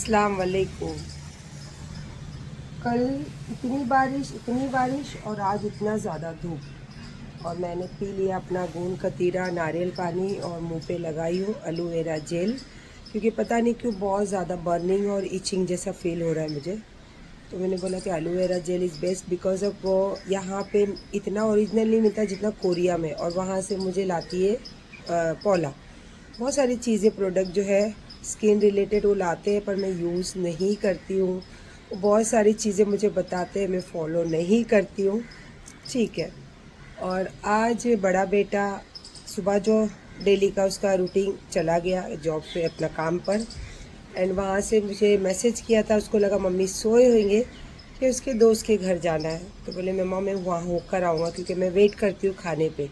अस्सलाम वालेकुम। कल इतनी बारिश और आज इतना ज़्यादा धूप, और मैंने पी लिया अपना गूंद कतीरा नारियल पानी और मुंह पे लगाई हूँ एलोवेरा जेल, क्योंकि पता नहीं क्यों बहुत ज़्यादा बर्निंग और इचिंग जैसा फील हो रहा है मुझे। तो मैंने बोला कि aloe vera gel is best, because of वो यहाँ पे इतना ओरिजिनल नहीं मिलता जितना कोरिया में, और वहाँ से मुझे लाती है पौला। बहुत सारी चीज़ें प्रोडक्ट जो है स्किन रिलेटेड वो लाते हैं, पर मैं यूज़ नहीं करती हूँ। बहुत सारी चीज़ें मुझे बताते हैं, मैं फॉलो नहीं करती हूँ। ठीक है। और आज बड़ा बेटा सुबह जो डेली का उसका रूटीन चला गया जॉब पे अपना काम पर, एंड वहाँ से मुझे मैसेज किया था, उसको लगा मम्मी सोए होंगे कि उसके दोस्त के घर जाना है। तो बोले मम्मा मैं वहाँ होकर आऊँगा, क्योंकि मैं वेट करती हूँ खाने पे।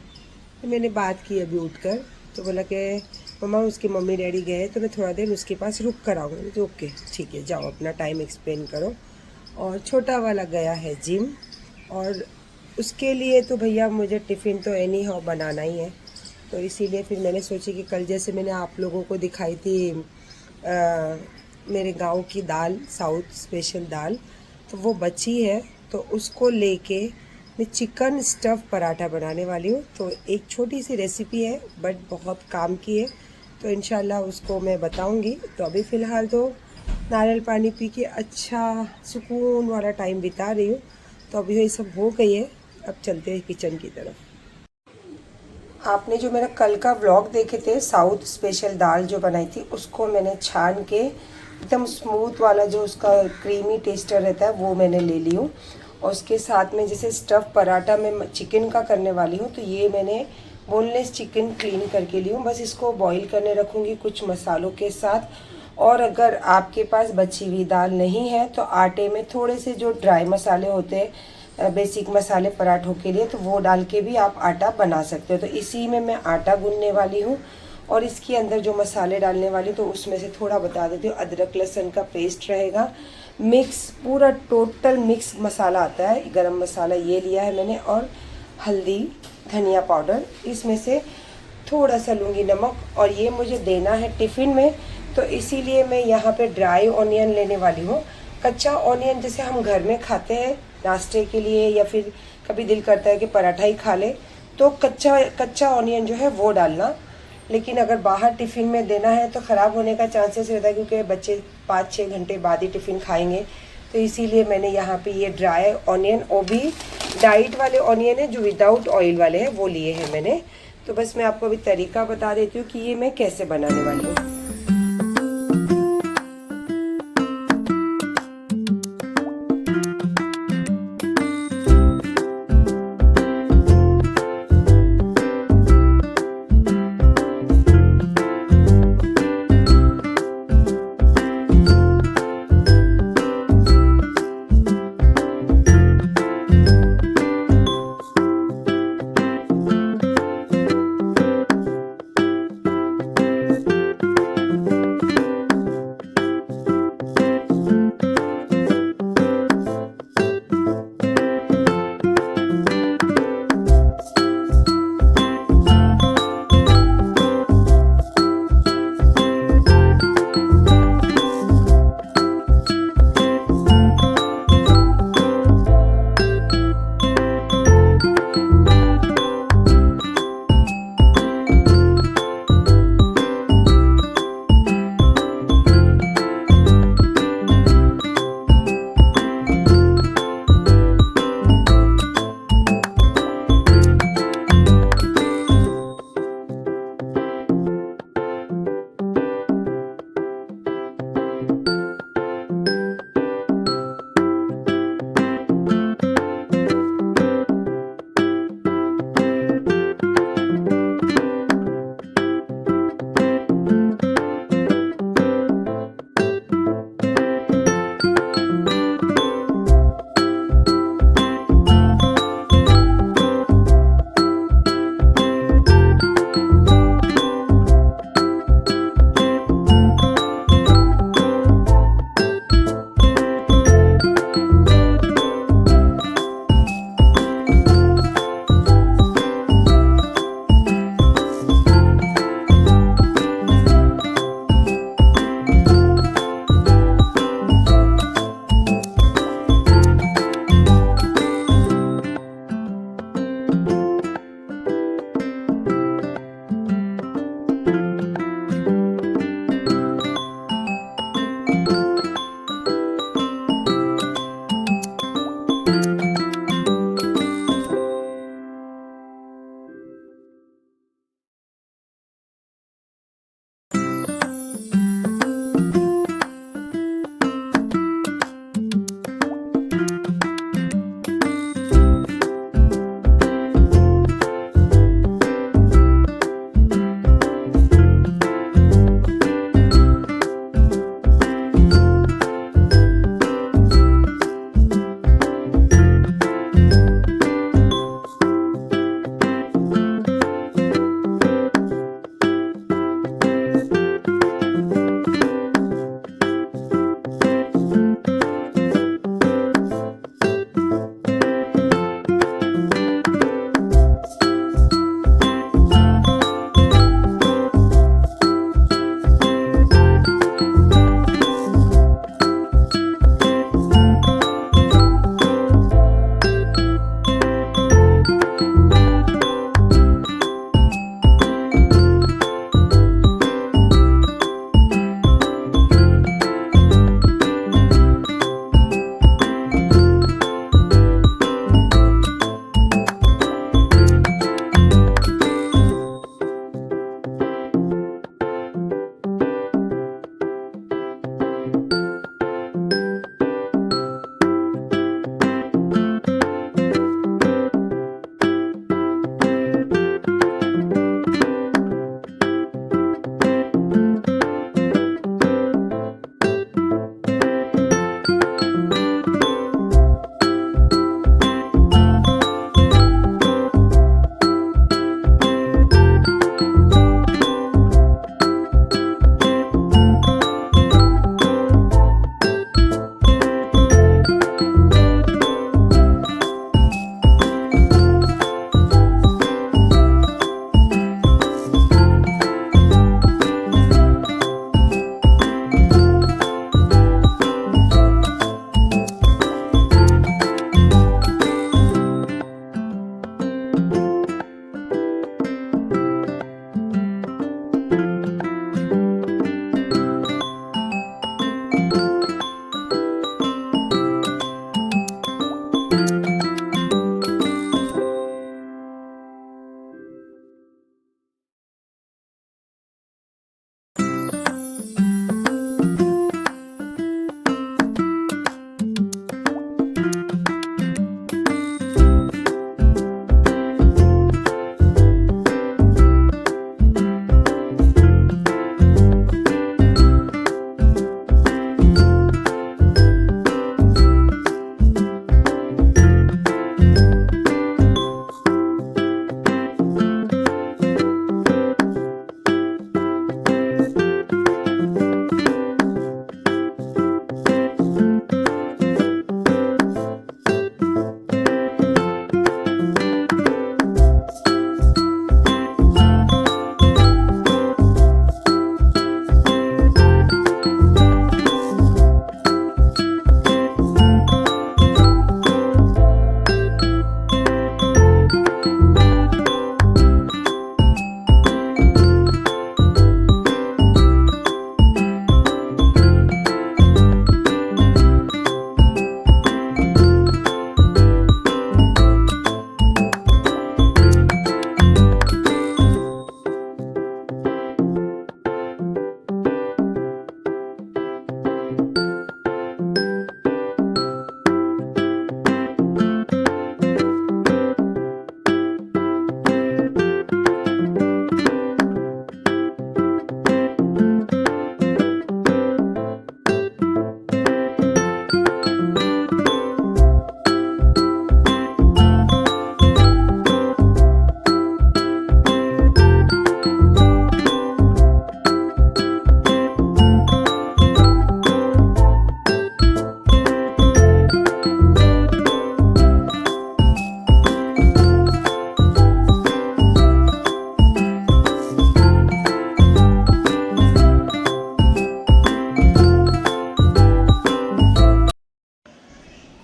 तो मैंने बात की अभी उठकर, तो बोला कि मम्मा उसके मम्मी डैडी गए तो मैं थोड़ा देर उसके पास रुक कर आऊँगी। तो ओके ठीक है, जाओ अपना टाइम एक्सप्लेन करो। और छोटा वाला गया है जिम, और उसके लिए तो भैया मुझे टिफ़िन तो एनी हाउ बनाना ही है। तो इसीलिए फिर मैंने सोची कि कल जैसे मैंने आप लोगों को दिखाई थी मेरे गांव की दाल, साउथ स्पेशल दाल, तो वो बची है, तो उसको लेके मैं चिकन स्टफ़ पराठा बनाने वाली हूँ। तो एक छोटी सी रेसिपी है बट बहुत काम की है, तो इंशाल्लाह उसको मैं बताऊँगी। तो अभी फ़िलहाल तो नारियल पानी पी के अच्छा सुकून वाला टाइम बिता रही हूँ। तो अभी ये सब हो गई है, अब चलते हैं किचन की तरफ। आपने जो मेरा कल का व्लॉग देखे थे, साउथ स्पेशल दाल जो बनाई थी, उसको मैंने छान के एकदम स्मूथ वाला जो उसका क्रीमी टेस्टर रहता है वो मैंने ले ली हूँ। और उसके साथ में जैसे स्टफ़ पराठा मैं चिकन का करने वाली हूँ, तो ये मैंने बोनलेस चिकन क्लीन करके ली हूँ। बस इसको बॉईल करने रखूँगी कुछ मसालों के साथ। और अगर आपके पास बची हुई दाल नहीं है तो आटे में थोड़े से जो ड्राई मसाले होते हैं, बेसिक मसाले पराठों के लिए, तो वो डाल के भी आप आटा बना सकते हो। तो इसी में मैं आटा गूंदने वाली हूँ, और इसके अंदर जो मसाले डालने वाली, तो उसमें से थोड़ा बता देती हूँ। अदरक लहसुन का पेस्ट रहेगा, मिक्स पूरा टोटल मिक्स मसाला आता है, गरम मसाला ये लिया है मैंने, और हल्दी, धनिया पाउडर, इसमें से थोड़ा सा लूँगी नमक, और ये मुझे देना है टिफ़िन में। तो इसीलिए मैं यहाँ पे ड्राई ऑनियन लेने वाली हूँ। कच्चा ऑनियन जैसे हम घर में खाते हैं नाश्ते के लिए, या फिर कभी दिल करता है कि पराठा ही खा ले, तो कच्चा ऑनियन जो है वो डालना। लेकिन अगर बाहर टिफ़िन में देना है तो ख़राब होने का चांसेस रहता है, क्योंकि बच्चे 5-6 घंटे बाद ही टिफ़िन खाएंगे। तो इसीलिए मैंने यहाँ पे ये ड्राई ऑनियन, वो भी डाइट वाले ऑनियन है जो विदाउट ऑयल वाले हैं, वो लिए हैं मैंने। तो बस मैं आपको अभी तरीका बता देती हूँ कि ये मैं कैसे बनाने वाली हूँ।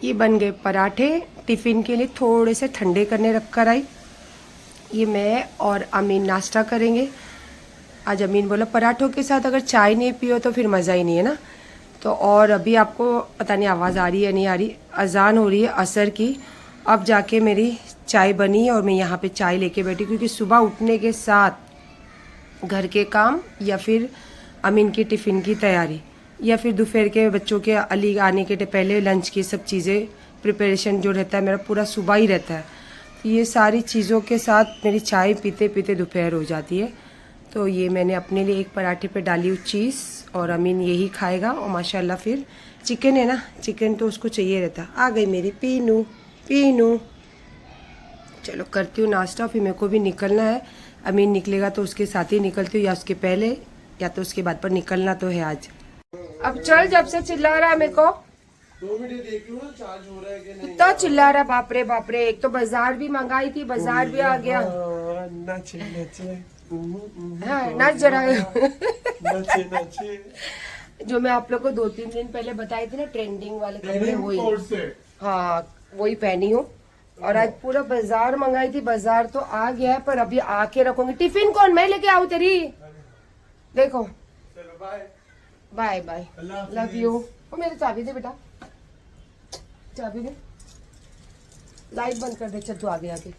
ये बन गए पराठे। टिफिन के लिए थोड़े से ठंडे करने रख कर आई। ये मैं और अमीन नाश्ता करेंगे। आज अमीन बोला पराठों के साथ अगर चाय नहीं पियो तो फिर मज़ा ही नहीं है ना। तो और अभी आपको पता नहीं आवाज़ आ रही है नहीं आ रही, अजान हो रही है असर की। अब जाके मेरी चाय बनी और मैं यहाँ पे चाय लेके बैठी, क्योंकि सुबह उठने के साथ घर के काम या फिर अमीन की टिफ़िन की तैयारी या फिर दोपहर के बच्चों के अली आने के पहले लंच की सब चीज़ें प्रिपरेशन जो रहता है मेरा पूरा सुबह ही रहता है। तो ये सारी चीज़ों के साथ मेरी चाय पीते पीते दोपहर हो जाती है। तो ये मैंने अपने लिए एक पराठे पे डाली हुई चीज़ और अमीन यही खाएगा। और माशाल्लाह फिर चिकन है ना, चिकन तो उसको चाहिए रहता। आ गई मेरी पीनू पीनू। चलो करती हूँ नाश्ता, फिर मेरे को भी निकलना है। अमीन निकलेगा तो उसके साथ ही निकलती हूँ, या उसके पहले या तो उसके बाद, पर निकलना तो है आज। अब चल, जब से चिल्ला रहा है मेरे को 2 मिनट देख लूं ना चार्ज हो रहा है कि नहीं। इतना चिल्ला रहा, बाप रे बाप रे। एक तो बाजार भी मंगाई थी, बाजार भी आ गया। नाचे नाचे हाँ नाच जरा। नाचे नाचे। जो मैं आप लोग को 2-3 दिन पहले बताई थी ना, ट्रेंडिंग वाले कपड़े, वही हाँ वही पहनी हूँ। और आज पूरा बाजार मंगाई थी, बाजार तो आ गया है, पर अभी आके रखूंगी। टिफिन कौन मैं लेके आऊँ तेरी? देखो बाय बाय, लव यू। वो मेरी चाबी दे बेटा, चाबी दे। लाइट बंद कर दे, चल तू आगे आगे।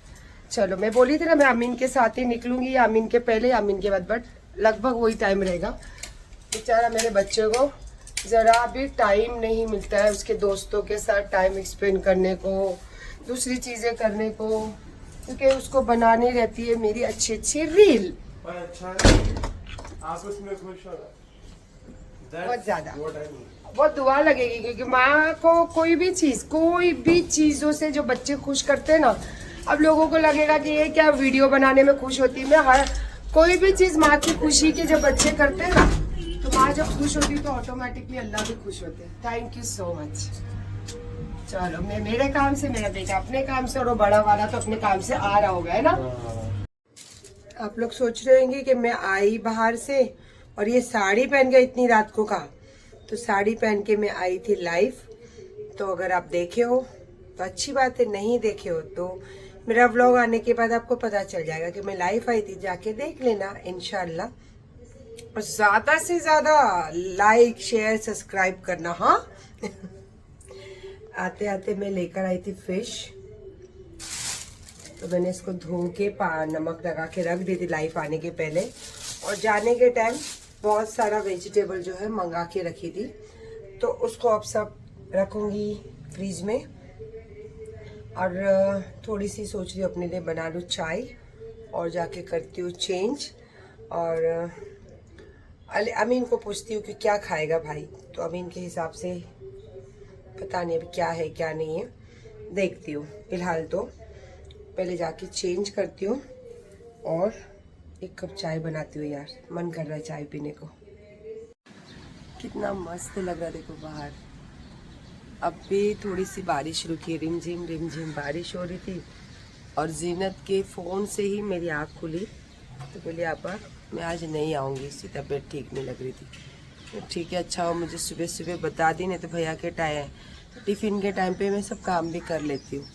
चलो मैं बोली थी ना मैं अमीन के साथ ही निकलूंगी, या अमीन के पहले या अमीन के बाद, बट लगभग वही टाइम रहेगा। बेचारा मेरे बच्चे को जरा भी टाइम नहीं मिलता है उसके दोस्तों के साथ टाइम स्पेंड करने को, दूसरी चीजें करने को, क्योंकि उसको बनानी रहती है मेरी अच्छी अच्छी रील। और अच्छा है आप उसमें खुश हो, बहुत ज्यादा, बहुत दुआ लगेगी, क्योंकि माँ को कोई भी चीजों से जो बच्चे खुश करते हैं ना, अब लोगों को लगेगा कि ये क्या वीडियो बनाने में खुश होती है। मैं हर कोई भी चीज माँ की खुशी के जब बच्चे करते हैं ना, तो माँ जब खुश होती है तो ऑटोमेटिकली अल्लाह भी खुश होते हैं। Thank you so much. चलो मैं मेरे काम से, मेरा बेटा अपने काम से, और वो बड़ा वाला तो अपने काम से आ रहा होगा, है ना। आप लोग सोच रहे होंगे कि मैं आई बाहर से और ये साड़ी पहन के इतनी रात को कहा, तो साड़ी पहन के मैं आई थी लाइव। तो अगर आप देखे हो तो अच्छी बात है, नहीं देखे हो तो मेरा व्लॉग आने के बाद आपको पता चल जाएगा कि मैं लाइव आई थी, जाके देख लेना इंशाल्लाह। और ज्यादा से ज्यादा लाइक शेयर सब्सक्राइब करना। हाँ आते आते मैं लेकर आई थी फिश, तो मैंने इसको धो के नमक लगा के रख दी थी लाइव आने के पहले। और जाने के टाइम बहुत सारा वेजिटेबल जो है मंगा के रखी थी, तो उसको अब सब रखूंगी फ्रीज में। और थोड़ी सी सोच रही हूँ अपने लिए बना लूँ चाय और जाके करती हूँ चेंज। और अमीन को पूछती हूँ कि क्या खाएगा भाई, तो अमीन के हिसाब से पता नहीं अभी क्या है क्या नहीं है, देखती हूँ। फिलहाल तो पहले जाके चेंज करती हूँ और एक कप चाय बनाती हूँ। यार मन कर रहा है चाय पीने को। कितना मस्त लग रहा है देखो बाहर। अब भी थोड़ी सी बारिश रुकी, रिमझिम बारिश हो रही थी। और जीनत के फ़ोन से ही मेरी आँख खुली, तो बोली आपा मैं आज नहीं आऊँगी, इसकी तबीयत ठीक नहीं लग रही थी। तो ठीक है, अच्छा हो मुझे सुबह सुबह बता दी, नहीं तो भैया के टिफ़िन के टाइम पे मैं सब काम भी कर लेती हूँ।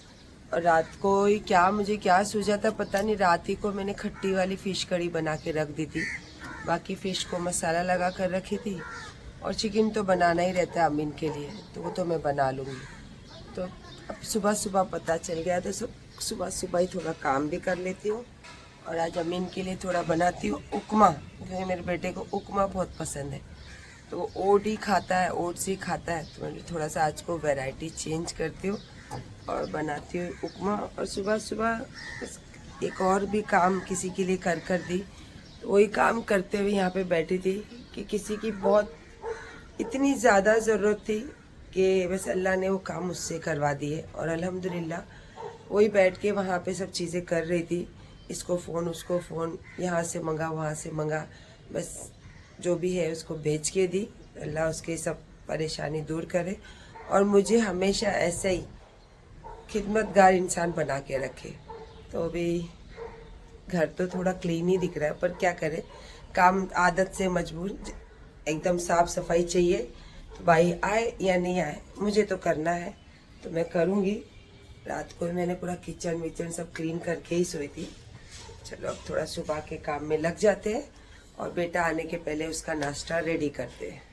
और रात को ही मुझे क्या सूझा था पता नहीं, रात ही को मैंने खट्टी वाली फ़िश कड़ी बना के रख दी थी। बाकी फ़िश को मसाला लगा कर रखी थी। और चिकन तो बनाना ही रहता है अमीन के लिए, तो वो तो मैं बना लूँगी। तो अब सुबह सुबह पता चल गया, तो सुबह सुबह ही थोड़ा काम भी कर लेती हूँ। और आज अमीन के लिए थोड़ा बनाती हूँ उपमा, क्योंकि मेरे बेटे को उपमा बहुत पसंद है। तो वो ओट ही खाता है, ओट्स ही खाता है। तो मैं थोड़ा सा आज को वैरायटी चेंज करती हूँ और बनाती हूँ उपमा। और सुबह सुबह एक और भी काम किसी के लिए कर दी, तो वही काम करते हुए यहाँ पे बैठी थी कि किसी की बहुत इतनी ज़्यादा ज़रूरत थी कि बस अल्लाह ने वो काम मुझसे करवा दिए। और अल्हम्दुलिल्लाह वही बैठ के वहाँ पे सब चीज़ें कर रही थी, इसको फ़ोन उसको फ़ोन, यहाँ से मंगा वहाँ से मंगा, बस जो भी है उसको भेज के दी। अल्लाह उसके सब परेशानी दूर करे और मुझे हमेशा ऐसे ही खिदमतगार इंसान बना के रखे। तो अभी घर तो थोड़ा क्लीन ही दिख रहा है, पर क्या करें, काम आदत से मजबूर। एकदम साफ सफाई चाहिए, तो भाई आए या नहीं आए मुझे तो करना है, तो मैं करूँगी। रात को मैंने पूरा किचन विचन सब क्लीन करके ही सोई थी। चलो अब थोड़ा सुबह के काम में लग जाते हैं और बेटा आने के पहले उसका नाश्ता रेडी करते हैं।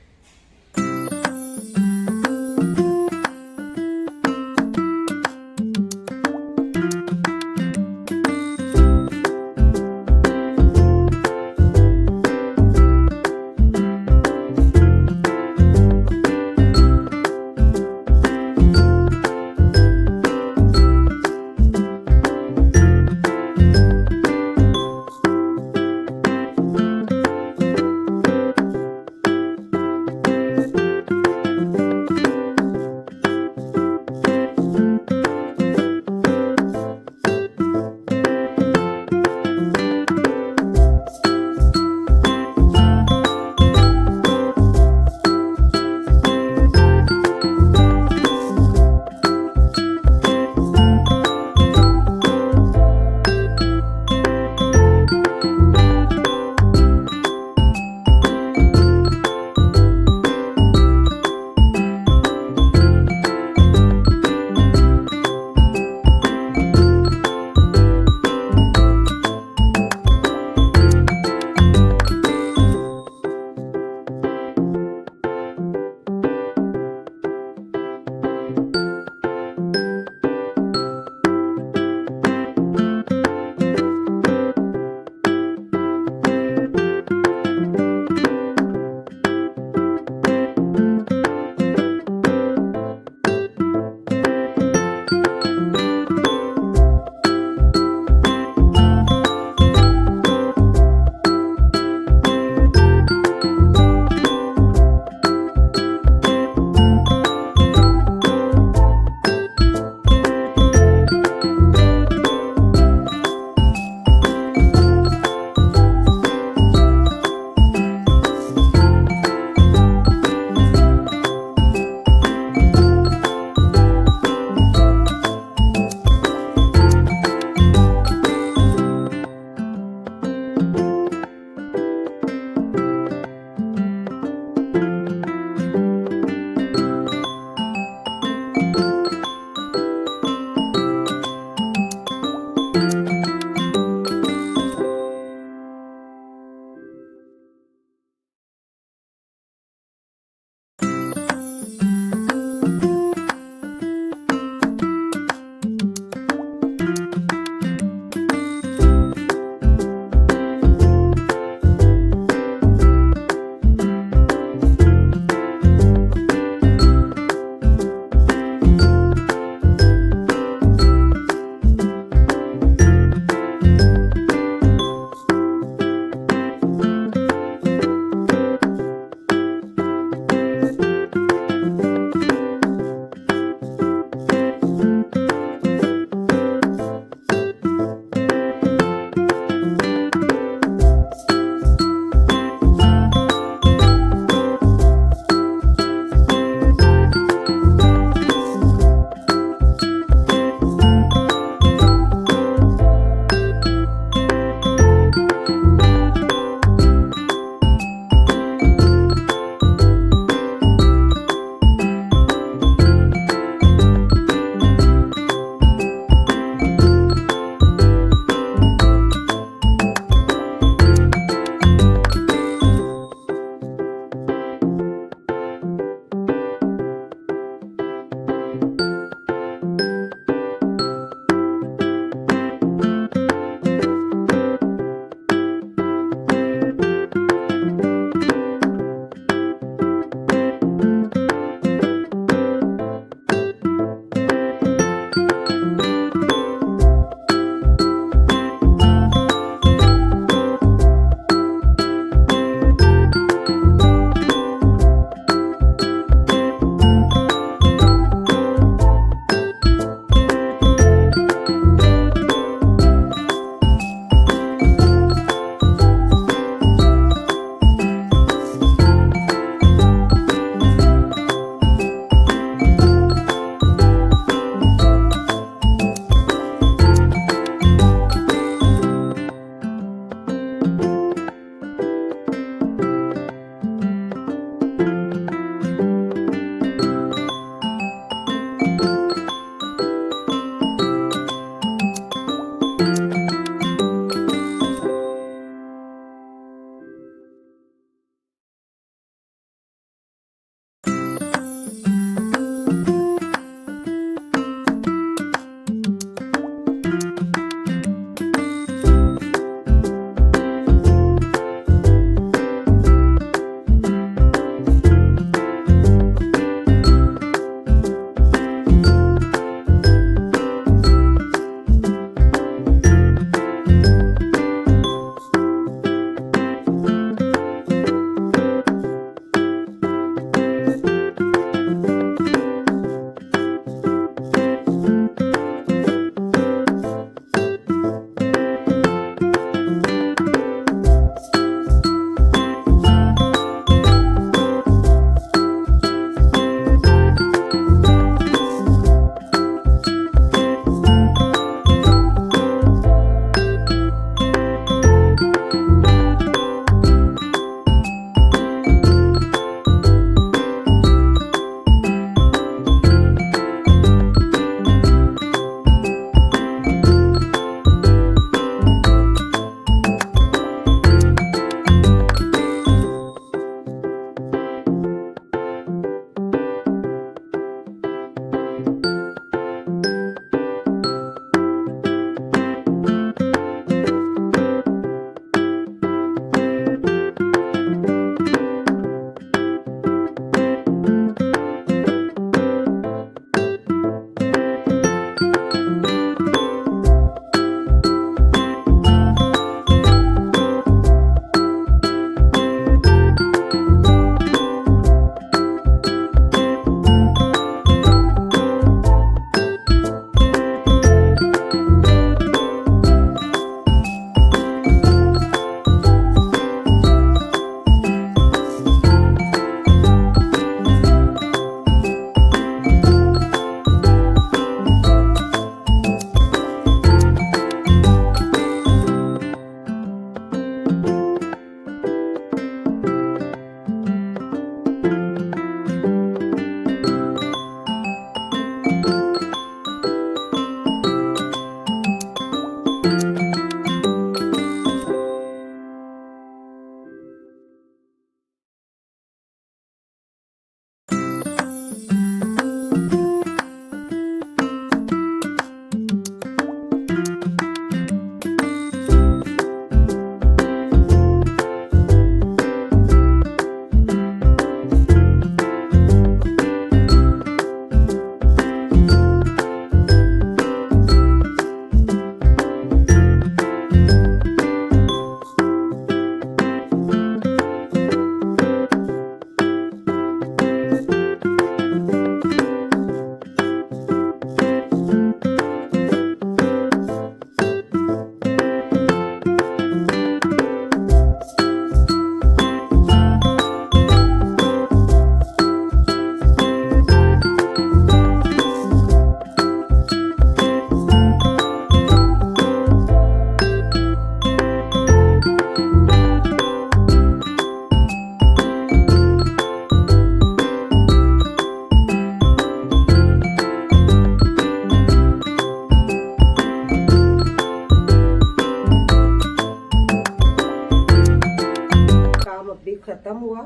खत्म हुआ।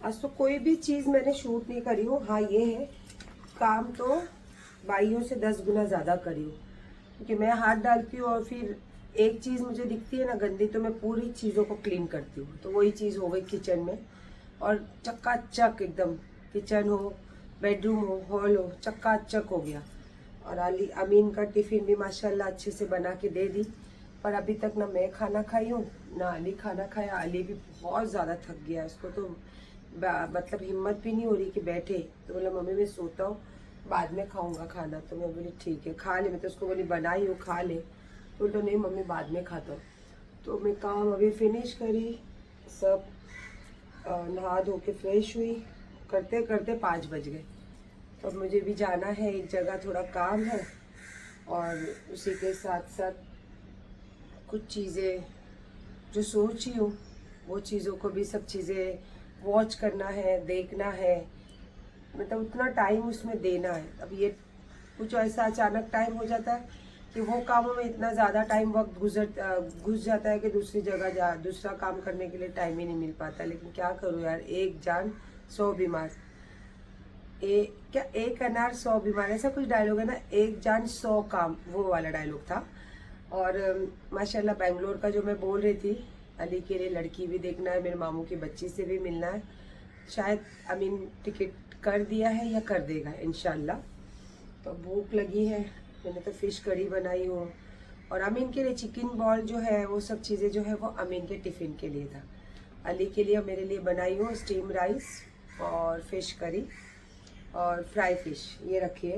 आज तो कोई भी चीज मैंने शूट नहीं करी हूँ। हाँ ये है, काम तो बाइयों से 10 गुना ज्यादा करी हूँ, क्योंकि मैं हाथ डालती हूँ और फिर एक चीज मुझे दिखती है ना गंदी, तो मैं पूरी चीजों को क्लीन करती हूँ। तो वही चीज हो गई किचन में, और चक्काचक एकदम किचन हो, बेडरूम हो, हॉल हो, चक्काचक हो गया। और अमीन का टिफिन भी माशाल्लाह अच्छे से बना के दे दी, पर अभी तक ना मैं खाना खाई हूँ ना अली खाना खाया। अली भी बहुत ज़्यादा थक गया, उसको तो मतलब हिम्मत भी नहीं हो रही कि बैठे। तो बोला मम्मी मैं सोता हूँ, बाद में खाऊंगा खाना। तो मैं बोली ठीक है खा ले। मैं तो उसको बोली बनाई हूँ खा ले, तो नहीं मम्मी बाद में खाता हूँ। तो मैं काम अभी फिनिश करी, सब नहा धो के फ्रेश हुई, करते करते 5 बज गए। तो मुझे भी जाना है एक जगह, थोड़ा काम है, और उसी के साथ साथ कुछ चीज़ें जो सोची हूँ वो चीज़ों को भी सब चीज़ें वॉच करना है, देखना है, मतलब उतना टाइम उसमें देना है। अब ये कुछ ऐसा अचानक टाइम हो जाता है कि वो कामों में इतना ज़्यादा टाइम वक्त घुस जाता है कि दूसरी जगह दूसरा काम करने के लिए टाइम ही नहीं मिल पाता। लेकिन क्या करूँ यार, एक जान 100 बीमार, क्या एक अनार 100 बीमार, ऐसा कुछ डायलॉग है ना, एक जान 100 काम, वो वाला डायलॉग था। और माशाल्लाह बेंगलोर का जो मैं बोल रही थी, अली के लिए लड़की भी देखना है, मेरे मामू की बच्ची से भी मिलना है। शायद अमीन टिकट कर दिया है या कर देगा इंशाल्लाह। तो भूख लगी है, मैंने तो फिश कड़ी बनाई हूँ, और अमीन के लिए चिकन बॉल जो है वो सब चीज़ें जो है वो अमीन के टिफ़िन के लिए था। अली के लिए मेरे लिए बनाई हूँ स्टीम राइस और फिश करी और फ्राई फिश ये रखी है।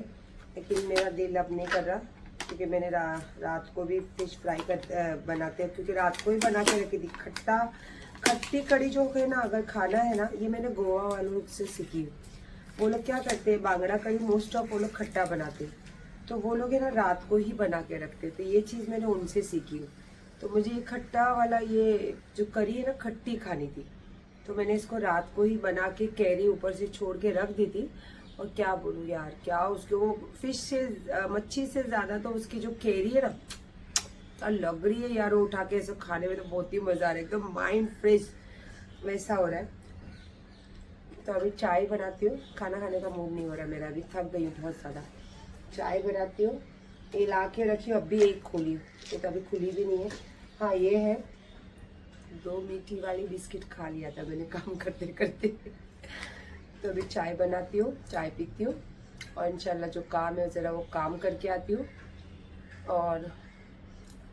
लेकिन मेरा दिल अब नहीं कर रहा, क्योंकि मैंने रात को भी फिश फ्राई बनाते हैं, क्योंकि रात को ही बना के रखी थी। खट्टी कड़ी जो है ना, अगर खाना है ना, ये मैंने गोवा वालों से सीखी। वो लोग क्या करते हैं, बांगड़ा कड़ी मोस्ट ऑफ वो लोग खट्टा बनाते हैं, तो वो लोग है ना रात को ही बना के रखते। तो ये चीज़ मैंने उनसे सीखी हूँ। तो मुझे ये खट्टा वाला ये जो करी है ना, खट्टी खानी थी, तो मैंने इसको रात को ही बना के कैरी ऊपर से छोड़ के रख दी थी। और क्या बोलूँ यार, क्या उसके वो फिश से मच्छी से ज़्यादा तो उसकी जो कैरी है ना लग रही है यार, वो उठा के ऐसे खाने में तो बहुत ही मज़ा आ रहा है, एकदम माइंड फ्रेश वैसा हो रहा है। तो अभी चाय बनाती हूँ, खाना खाने का मूड नहीं हो रहा मेरा, अभी थक गई हूँ बहुत ज़्यादा। चाय बनाती हूँ, ये ला के रखी हूँ, अभी एक खोली हूँ, ये तो अभी खुली भी नहीं है। हाँ ये है, 2 मीठी वाली बिस्किट खा लिया था मैंने काम करते करते। तो अभी चाय बनाती हूँ, चाय पीती हूँ, और इंशाल्लाह जो काम है ज़रा वो काम करके आती हूँ। और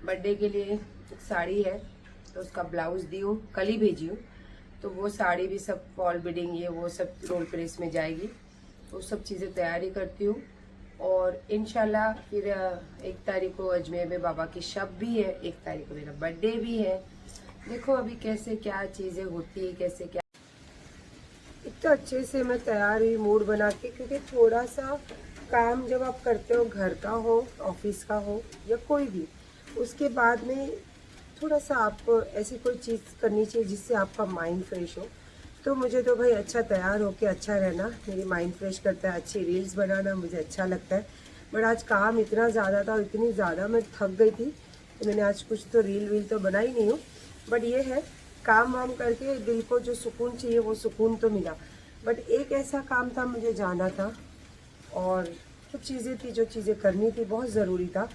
बर्थडे के लिए एक साड़ी है, तो उसका ब्लाउज़ दी हूँ, कल ही भेजी हूँ। तो वो साड़ी भी सब फॉल बिडिंग ये वो सब रोल प्रेस में जाएगी, तो सब चीज़ें तैयारी करती हूँ। और इंशाल्लाह फिर 1 तारीख को अजमेर में बाबा की शब भी है, 1 तारीख को मेरा बर्थडे भी है। देखो अभी कैसे क्या चीज़ें होती है, कैसे क्या। इतना अच्छे से मैं तैयार हुई मूड बना के, क्योंकि थोड़ा सा काम जब आप करते हो, घर का हो, ऑफिस का हो या कोई भी, उसके बाद में थोड़ा सा आपको ऐसी कोई चीज़ करनी चाहिए जिससे आपका माइंड फ्रेश हो। तो मुझे तो भाई अच्छा तैयार होके अच्छा रहना मेरी माइंड फ्रेश करता है, अच्छी रील्स बनाना मुझे अच्छा लगता है। बट आज काम इतना ज़्यादा था, इतनी ज़्यादा मैं थक गई थी, तो मैंने आज कुछ तो रील तो बनाई नहीं हूँ। बट ये है, काम वाम करके दिल को जो सुकून चाहिए वो सुकून तो मिला। बट एक ऐसा काम था, मुझे जाना था और कुछ चीज़ें थी जो चीज़ें करनी थी, बहुत ज़रूरी था।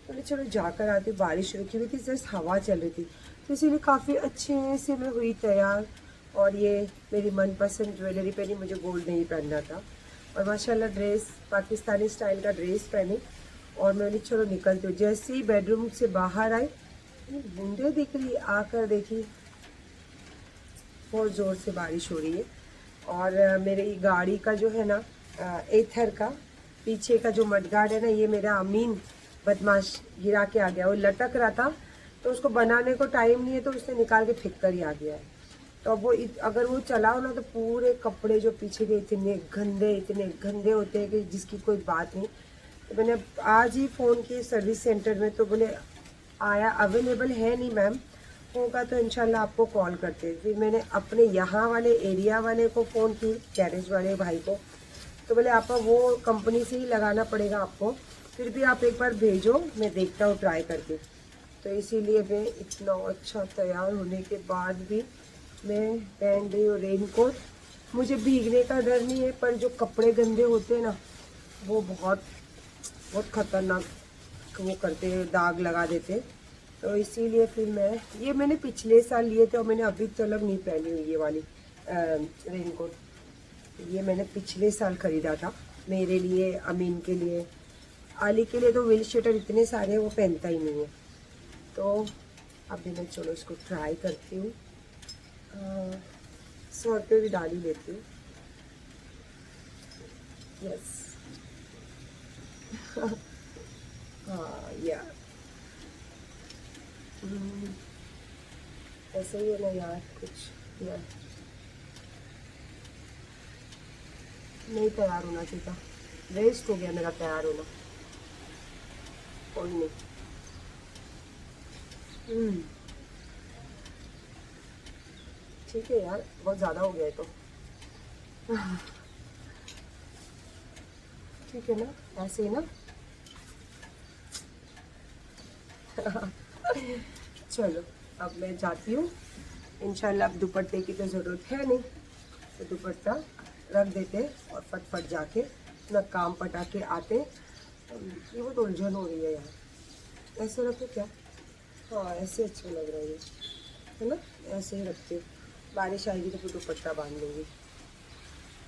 तो चलो जाकर आती। बारिश रुकी हुई थी, जस्ट हवा चल रही थी, तो इसीलिए काफ़ी अच्छे से मैं हुई तैयार। और ये मेरी मनपसंद ज्वेलरी पहनी, मुझे गोल्ड नहीं पहनना था, और माशाल्लाह ड्रेस पाकिस्तानी स्टाइल का ड्रेस पहनी। और मैंने चलो निकलती हूँ। जैसे ही बेडरूम से बाहर आई, बूंदे दिख रही, आकर देखी बहुत ज़ोर से बारिश हो रही है। और मेरी गाड़ी का जो है ना एथर का पीछे का जो मडगार्ड है ना, ये मेरा अमीन बदमाश गिरा के आ गया, वो लटक रहा था तो उसको बनाने को टाइम नहीं है तो उसने निकाल के फेंक कर ही आ गया है। तो अब वो अगर वो चलाओ ना तो पूरे कपड़े जो पीछे के इतने गंदे होते हैं कि जिसकी कोई बात नहीं। तो मैंने आज ही फ़ोन की सर्विस सेंटर में, तो बोले आया अवेलेबल है नहीं मैम, होगा तो इंशाल्लाह आपको कॉल करते हैं। फिर मैंने अपने यहाँ वाले एरिया वाले को फ़ोन की, गैरेज वाले भाई को, तो बोले आप वो कंपनी से ही लगाना पड़ेगा आपको, फिर भी आप एक बार भेजो, मैं देखता हूँ ट्राई करके। तो इसीलिए मैं इतना अच्छा तैयार होने के बाद भी मैं पहन रही हूँ रेनकोट। मुझे भीगने का डर नहीं है, पर जो कपड़े गंदे होते हैं ना वो बहुत बहुत खतरनाक वो करते हैं, दाग लगा देते हैं। तो इसीलिए फिर मैंने पिछले साल लिए थे और मैंने अभी तक नहीं पहनी हुई ये वाली रेनकोट। ये मैंने पिछले साल ख़रीदा था मेरे लिए, अमीन के लिए, आली के लिए तो विल शूटर इतने सारे वो पहनता ही नहीं है। तो अभी मैं चलो इसको ट्राई करती हूँ, 100 रुपये भी डाल ही लेती हूँ। यस हाँ यार, ऐसे ही है ना यार, कुछ यार नहीं तैयार होना चाहिए, वेस्ट हो गया मेरा तैयार होना। कोई नहीं, ठीक है यार, बहुत ज़्यादा हो गया है तो ठीक है ना, ऐसे ही ना चलो अब मैं जाती हूँ। इंशाल्लाह अब दुपट्टे की तो ज़रूरत है नहीं, तो दुपट्टा रख देते और फटफट जाके अपना काम पटा के आते। ये बहुत उलझन हो रही है यार, ऐसे रखो क्या? हाँ ऐसे अच्छा लग रहा है ना, ऐसे ही रखती हूँ। बारिश आएगी तो फिर दुपट्टा बांध लूँगी।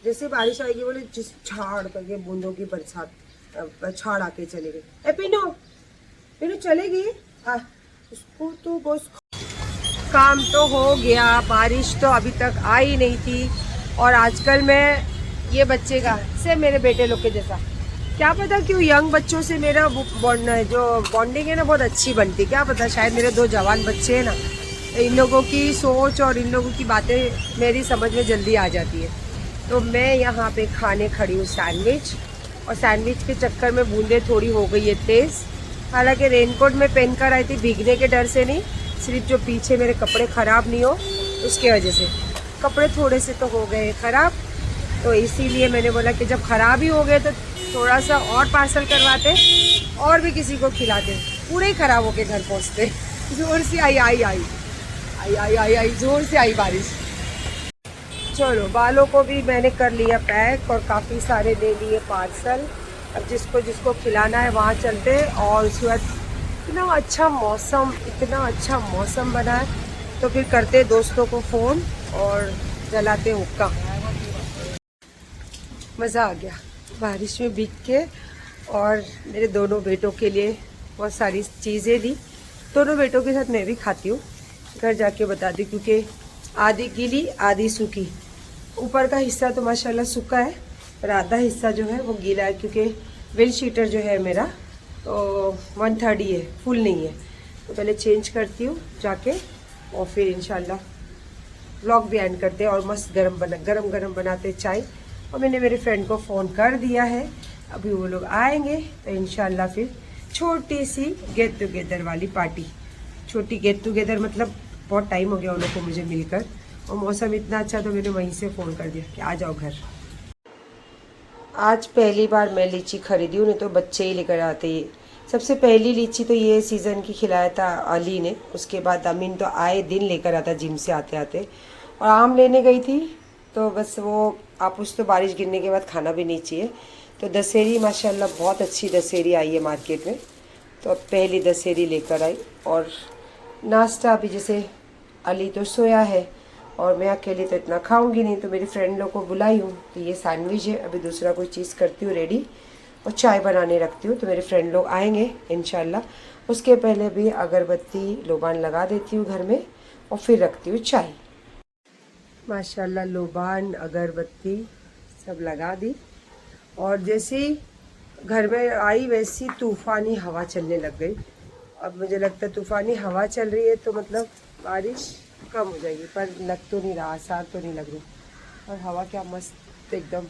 जैसे बारिश आएगी बोले जिस झाड़ करके बूंदों की बरसात, झाड़ आके चले गए। ए पिनो पिनो चलेगी, हाँ उसको तो बस काम तो हो गया। बारिश तो अभी तक आई नहीं थी, और आजकल मैं ये बच्चे का से मेरे बेटे लोग के जैसा, क्या पता क्यों यंग बच्चों से मेरा जो बॉन्डिंग है ना बहुत अच्छी बनती, क्या पता शायद मेरे 2 जवान बच्चे हैं ना, इन लोगों की सोच और इन लोगों की बातें मेरी समझ में जल्दी आ जाती है। तो मैं यहाँ पे खाने खड़ी हूँ सैंडविच, और सैंडविच के चक्कर में बूंदे थोड़ी हो गई है तेज़। हालांकि रेनकोट में पहन कर आई थी, भीगने के डर से नहीं, सिर्फ जो पीछे मेरे कपड़े ख़राब नहीं हो उसके वजह से। कपड़े थोड़े से तो हो गए ख़राब, तो इसीलिए मैंने बोला कि जब ख़राब ही हो गए तो थोड़ा सा और पार्सल करवाते और भी किसी को खिलाते, पूरे ही ख़राब होके घर पहुँचते। ज़ोर से आई ज़ोर से आई बारिश। चलो बालों को भी मैंने कर लिया पैक और काफ़ी सारे ले लिए पार्सल। अब जिसको जिसको खिलाना है वहाँ चलते हैं। और उसके बाद इतना अच्छा मौसम बना है, तो फिर करते दोस्तों को फ़ोन और जलाते हुक्का। मज़ा आ गया बारिश में भीग के। और मेरे दोनों बेटों के लिए बहुत सारी चीज़ें दी, दोनों बेटों के साथ मैं भी खाती हूँ, घर जाके बता दी, क्योंकि आधी गीली आधी सूखी। ऊपर का हिस्सा तो माशाल्लाह सूखा है, पर आधा हिस्सा जो है वो गीला है, क्योंकि विल शीटर जो है मेरा तो 1/3 ही है, फुल नहीं है। तो पहले चेंज करती हूँ जाके, और फिर इंशाल्लाह व्लॉग भी एंड करते हैं और मस्त गरम बनाते चाय। और मैंने मेरे फ्रेंड को फ़ोन कर दिया है, अभी वो लोग आएंगे तो इंशाल्लाह फिर छोटी सी गेट टुगेदर वाली पार्टी। छोटी गेट टुगेदर मतलब बहुत टाइम हो गया उन लोग को मुझे मिलकर, और मौसम इतना अच्छा तो मैंने वहीं से फ़ोन कर दिया कि आ जाओ घर। आज पहली बार मैं लीची खरीदी हूँ, नहीं तो बच्चे ही लेकर आते ही। सबसे पहली लीची तो ये सीज़न की खिलाया था अली ने, उसके बाद अमीन तो आए दिन लेकर आता जिम से आते आते। और आम लेने गई थी तो बस वो आपूस तो बारिश गिरने के बाद खाना भी नहीं चाहिए। तो दशहरी माशाल्लाह बहुत अच्छी दशहरी आई है मार्केट में, तो अब पहली दशहरी लेकर आई। और नाश्ता अभी जैसे अली तो सोया है और मैं अकेली तो इतना खाऊंगी नहीं, तो मेरी फ्रेंड लोग को बुलाई हूँ। तो ये सैंडविच है, अभी दूसरा कोई चीज़ करती हूँ रेडी और चाय बनाने रखती हूँ, तो मेरे फ्रेंड लोग आएंगे इंशाल्लाह। उसके पहले भी अगरबत्ती लोबान लगा देती हूँ घर में और फिर रखती हूँ चाय। माशाल्लाह लोबान अगरबत्ती सब लगा दी, और जैसे ही घर में आई वैसी तूफ़ानी हवा चलने लग गई। अब मुझे लगता है तूफ़ानी हवा चल रही है तो मतलब बारिश कम हो जाएगी, पर लग तो नहीं रहा, आसार तो नहीं लग रही। और हवा क्या मस्त एकदम।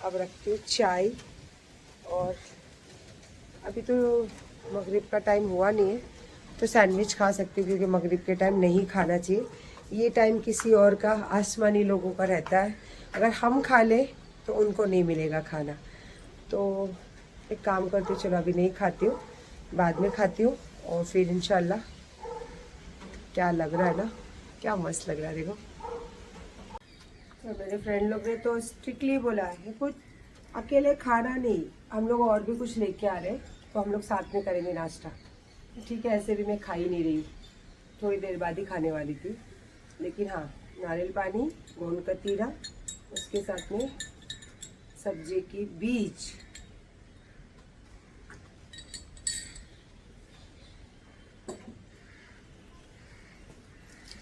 अब रखती हूँ चाय, और अभी तो मगरिब का टाइम हुआ नहीं है तो सैंडविच खा सकती हूँ, क्योंकि मगरिब के टाइम नहीं खाना चाहिए। ये टाइम किसी और का, आसमानी लोगों का रहता है। अगर हम खा लें तो उनको नहीं मिलेगा खाना। तो एक काम करती हूँ, चलो अभी नहीं खाती हूँ, बाद में खाती हूँ। और फिर इंशाल्लाह, क्या लग रहा है ना, क्या मस्त लग रहा है देखो। तो मेरे फ्रेंड लोग ने तो स्ट्रिक्टली बोला है कुछ अकेले खाना नहीं, हम लोग और भी कुछ लेके आ रहे हैं तो हम लोग साथ में करेंगे नाश्ता। ठीक है, ऐसे भी मैं खा ही नहीं रही, थोड़ी देर बाद ही खाने वाली थी। लेकिन हाँ, नारियल पानी, गोंद कतीरा, उसके साथ में सब्जी की बीज।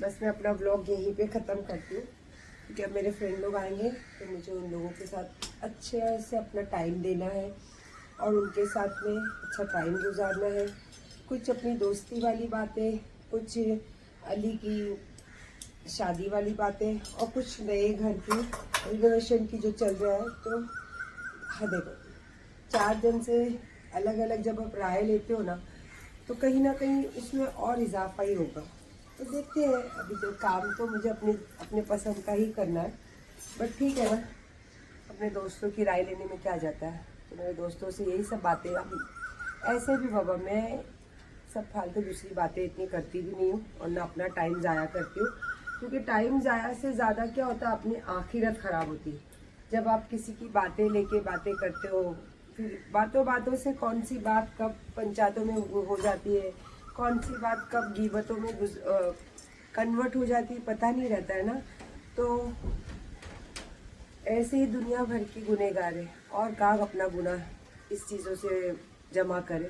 बस मैं अपना ब्लॉग यहीं पे ख़त्म करती हूँ, क्योंकि अब मेरे फ्रेंड लोग आएंगे तो मुझे उन लोगों के साथ अच्छे से अपना टाइम देना है और उनके साथ में अच्छा टाइम गुजारना है। कुछ अपनी दोस्ती वाली बातें, कुछ अली की शादी वाली बातें, और कुछ नए घर की रिनोवेशन की जो चल रहा है। तो हाँ देखो, 4 दिन से अलग अलग जब आप राय लेते हो ना, तो कहीं ना कहीं उसमें और इजाफा ही होगा। तो देखते हैं, अभी तो काम तो मुझे अपने पसंद का ही करना है, बट ठीक है ना, अपने दोस्तों की राय लेने में क्या जाता है। तो मेरे दोस्तों से यही सब बातें, अब ऐसे भी बाबा मैं सब फालतू दूसरी बातें इतनी करती भी नहीं हूँ और ना अपना टाइम ज़ाया करती हूँ, क्योंकि टाइम ज़ाया से ज़्यादा क्या होता है, अपनी आखिरत ख़राब होती है। जब आप किसी की बातें लेके बातें करते हो, फिर बातों बातों से कौन सी बात कब पंचायतों में हो जाती है, कौन सी बात कब गीबतों में कन्वर्ट हो जाती है, पता नहीं रहता है ना। तो ऐसे ही दुनिया भर की गुनहगार है, और काग अपना गुनाह इस चीज़ों से जमा करे।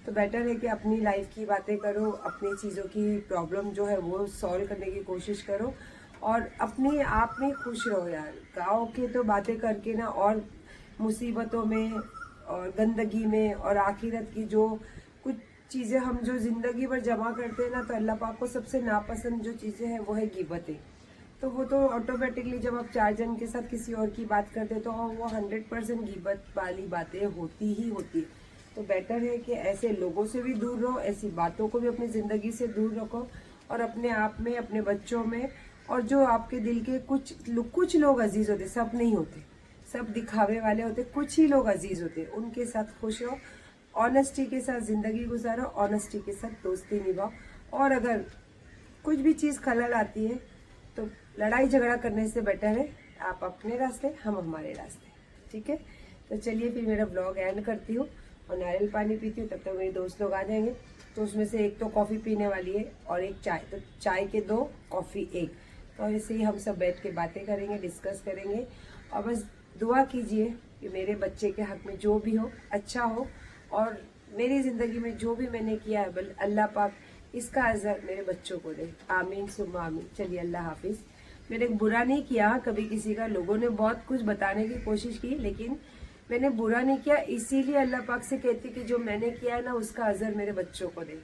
तो बेटर है कि अपनी लाइफ की बातें करो, अपनी चीज़ों की प्रॉब्लम जो है वो सॉल्व करने की कोशिश करो, और अपने आप में खुश रहो यार। गाँव के तो बातें करके ना, और मुसीबतों में और गंदगी में और आखिरत की जो कुछ चीज़ें हम जो ज़िंदगी भर जमा करते हैं ना, तो अल्लाह पाक को सबसे नापसंद जो चीज़ें हैं वो है गिबतें। तो वो तो ऑटोमेटिकली जब आप 4 जन के साथ किसी और की बात करते हैं तो वो 100% गिबत वाली बातें होती ही होती है। तो बेटर है कि ऐसे लोगों से भी दूर रहो, ऐसी बातों को भी अपनी ज़िंदगी से दूर रखो, और अपने आप में, अपने बच्चों में, और जो आपके दिल के कुछ लोग अजीज होते, सब नहीं होते, सब दिखावे वाले होते, कुछ ही लोग अजीज होते, उनके साथ खुश रहो, ऑनेस्टी के साथ ज़िंदगी गुजारो, ऑनेस्टी के साथ दोस्ती निभाओ। और अगर कुछ भी चीज़ खलल आती है तो लड़ाई झगड़ा करने से बेटर है आप अपने रास्ते, हम हमारे रास्ते। ठीक है, तो चलिए फिर मेरा ब्लॉग एंड करती हूँ और नारियल पानी पीती हूँ। तब तक मेरे दोस्त लोग आ जाएंगे, तो उसमें से एक तो कॉफ़ी पीने वाली है और एक चाय, तो चाय के 2, कॉफ़ी 1। तो ऐसे ही हम सब बैठ के बातें करेंगे, डिस्कस करेंगे, और बस दुआ कीजिए कि मेरे बच्चे के हक में जो भी हो अच्छा हो, और मेरी ज़िंदगी में जो भी मैंने किया है अल्लाह पाक इसका अज़र मेरे बच्चों को दे। आमीन सुम्मा आमीन। चलिए, अल्लाह हाफिज़। मैंने बुरा नहीं किया कभी किसी का, लोगों ने बहुत कुछ बताने की कोशिश की, लेकिन मैंने बुरा नहीं किया। इसीलिए अल्लाह पाक से कहती कि जो मैंने किया है ना, उसका अज़र मेरे बच्चों को दे।